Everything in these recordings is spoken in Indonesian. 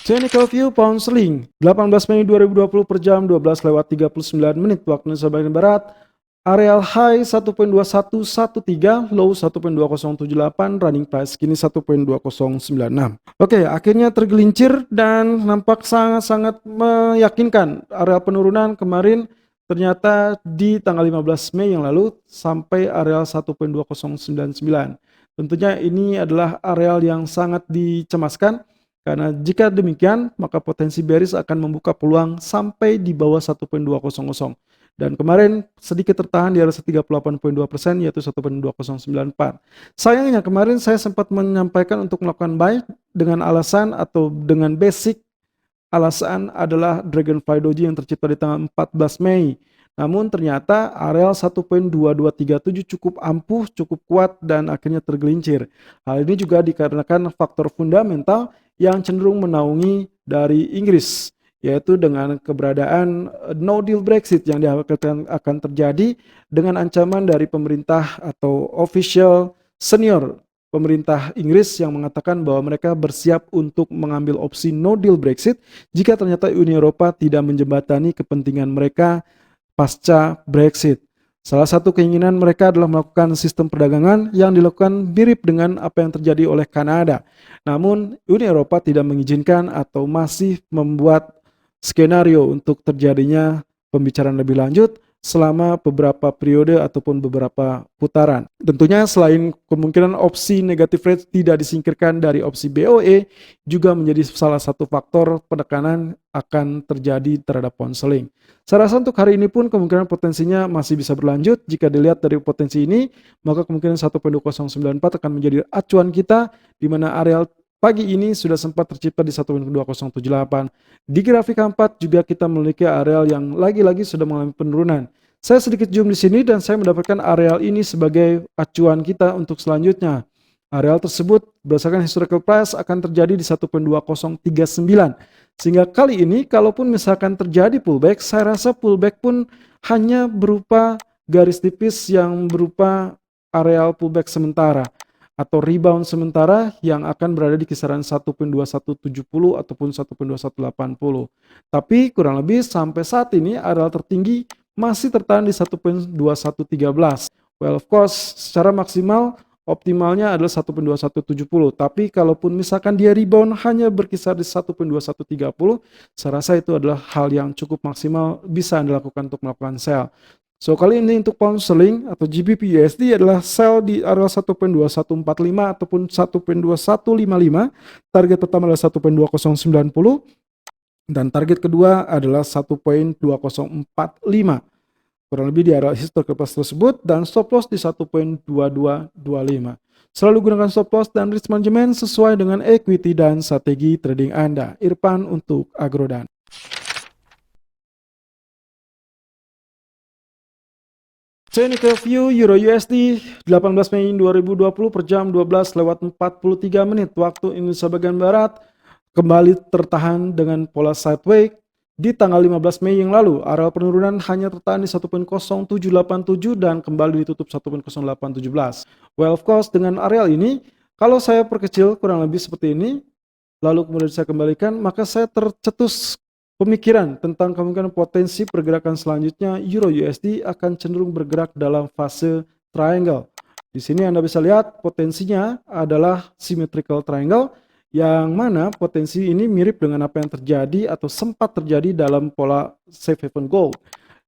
Technical view pound sterling 18 Mei 2020 per jam 12:39 waktu Indonesia bagian barat. Areal high 1.2113, low 1.2078, running price kini 1.2096. Oke, akhirnya tergelincir dan nampak sangat-sangat meyakinkan. Areal penurunan kemarin ternyata di tanggal 15 Mei yang lalu sampai areal 1.2099. Tentunya ini adalah areal yang sangat dicemaskan karena jika demikian maka potensi bearish akan membuka peluang sampai di bawah 1.200. Dan kemarin sedikit tertahan di atas 38.2% yaitu 1.2094. Sayangnya kemarin saya sempat menyampaikan untuk melakukan buy dengan alasan atau dengan basic alasan adalah Dragonfly Doji yang tercipta di tanggal 14 Mei. Namun ternyata areal 1.2237 cukup ampuh, cukup kuat dan akhirnya tergelincir. Hal ini juga dikarenakan faktor fundamental yang cenderung menaungi dari Inggris, yaitu dengan keberadaan no deal Brexit yang diharapkan akan terjadi dengan ancaman dari pemerintah atau official senior pemerintah Inggris yang mengatakan bahwa mereka bersiap untuk mengambil opsi no deal Brexit jika ternyata Uni Eropa tidak menjembatani kepentingan mereka pasca Brexit. Salah satu keinginan mereka adalah melakukan sistem perdagangan yang dilakukan mirip dengan apa yang terjadi oleh Kanada. Namun Uni Eropa tidak mengizinkan atau masih membuat skenario untuk terjadinya pembicaraan lebih lanjut selama beberapa periode ataupun beberapa putaran. Tentunya selain kemungkinan opsi negative rate tidak disingkirkan dari opsi BOE juga menjadi salah satu faktor penekanan akan terjadi terhadap pound sterling. Saya rasa untuk hari ini pun kemungkinan potensinya masih bisa berlanjut. Jika dilihat dari potensi ini, maka kemungkinan 1.2094 akan menjadi acuan kita di mana areal pagi ini sudah sempat tercipta di 1.2078. Di grafik H4 juga kita memiliki areal yang lagi-lagi sudah mengalami penurunan. Saya sedikit zoom di sini dan saya mendapatkan areal ini sebagai acuan kita untuk selanjutnya. Areal tersebut berdasarkan historical price akan terjadi di 1.2039. Sehingga kali ini kalaupun misalkan terjadi pullback, saya rasa pullback pun hanya berupa garis tipis yang berupa areal pullback sementara atau rebound sementara yang akan berada di kisaran 1.2170 ataupun 1.2180. Tapi kurang lebih sampai saat ini areal tertinggi masih tertahan di 1.2113. Well, of course, secara maksimal optimalnya adalah 1.2170. Tapi kalaupun misalkan dia rebound hanya berkisar di 1.2130, saya rasa itu adalah hal yang cukup maksimal bisa Anda lakukan untuk melakukan sell. So kali ini untuk pound sterling atau GBP USD adalah sell di area 1.2145 ataupun 1.2155. Target pertama adalah 1.2090 dan target kedua adalah 1.2045. Kurang lebih di area historical price tersebut dan stop loss di 1.2225. Selalu gunakan stop loss dan risk management sesuai dengan equity dan strategi trading Anda. Irfan untuk Agrodan. Technical view Euro USD 18 Mei 2020 per jam 12:43 waktu Indonesia bagian barat kembali tertahan dengan pola sideways di tanggal 15 Mei yang lalu. Areal penurunan hanya tertahan di 1.0787 dan kembali ditutup 1.0817. Well, of course dengan areal ini kalau saya perkecil kurang lebih seperti ini lalu kemudian saya kembalikan, maka saya tercetus pemikiran tentang kemungkinan potensi pergerakan selanjutnya Euro USD akan cenderung bergerak dalam fase triangle. Di sini Anda bisa lihat potensinya adalah symmetrical triangle yang mana potensi ini mirip dengan apa yang terjadi atau sempat terjadi dalam pola safe haven gold.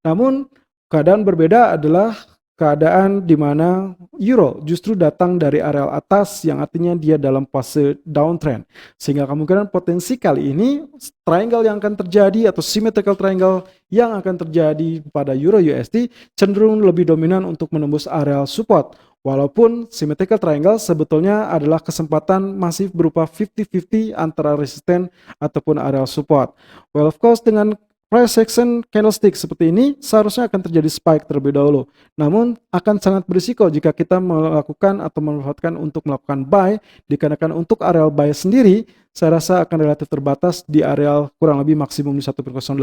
Namun keadaan berbeda adalah keadaan di mana euro justru datang dari areal atas yang artinya dia dalam fase downtrend. Sehingga kemungkinan potensi kali ini triangle yang akan terjadi atau symmetrical triangle yang akan terjadi pada euro USD cenderung lebih dominan untuk menembus areal support. Walaupun symmetrical triangle sebetulnya adalah kesempatan masih berupa 50-50 antara resisten ataupun areal support. Well, of course dengan price action candlestick seperti ini seharusnya akan terjadi spike terlebih dahulu. Namun akan sangat berisiko jika kita melakukan atau memanfaatkan untuk melakukan buy dikarenakan untuk areal buy sendiri saya rasa akan relatif terbatas di areal kurang lebih maksimum di 1.0880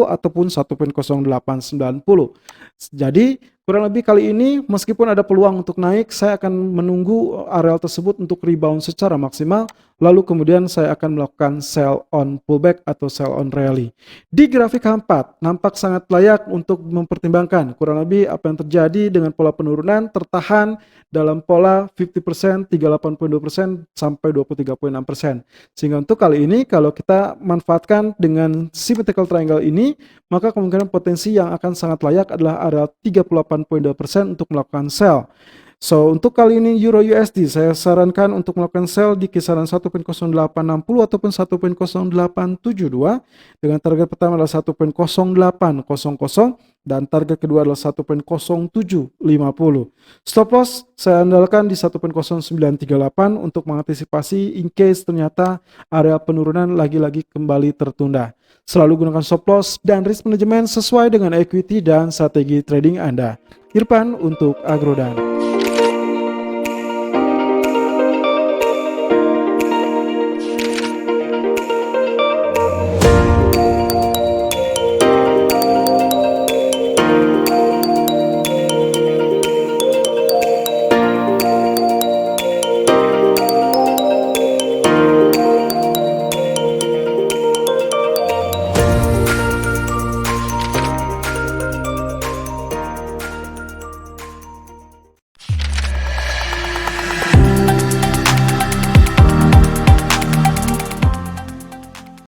ataupun 1.0890. Jadi kurang lebih kali ini meskipun ada peluang untuk naik, saya akan menunggu areal tersebut untuk rebound secara maksimal, lalu kemudian saya akan melakukan sell on pullback atau sell on rally. Di grafik H4 nampak sangat layak untuk mempertimbangkan kurang lebih apa yang terjadi dengan pola penurunan tertahan dalam pola 50%, 38.2% sampai 23.6%. Sehingga untuk kali ini kalau kita manfaatkan dengan symmetrical triangle ini, maka kemungkinan potensi yang akan sangat layak adalah area 38.2% untuk melakukan sell. So, untuk kali ini Euro USD saya sarankan untuk melakukan sell di kisaran 1.0860 ataupun 1.0872 dengan target pertama adalah 1.0800 dan target kedua adalah 1.0750. Stop loss saya andalkan di 1.0938 untuk mengantisipasi in case ternyata area penurunan lagi-lagi kembali tertunda. Selalu gunakan stop loss dan risk management sesuai dengan equity dan strategi trading Anda. Irfan untuk Agrodan.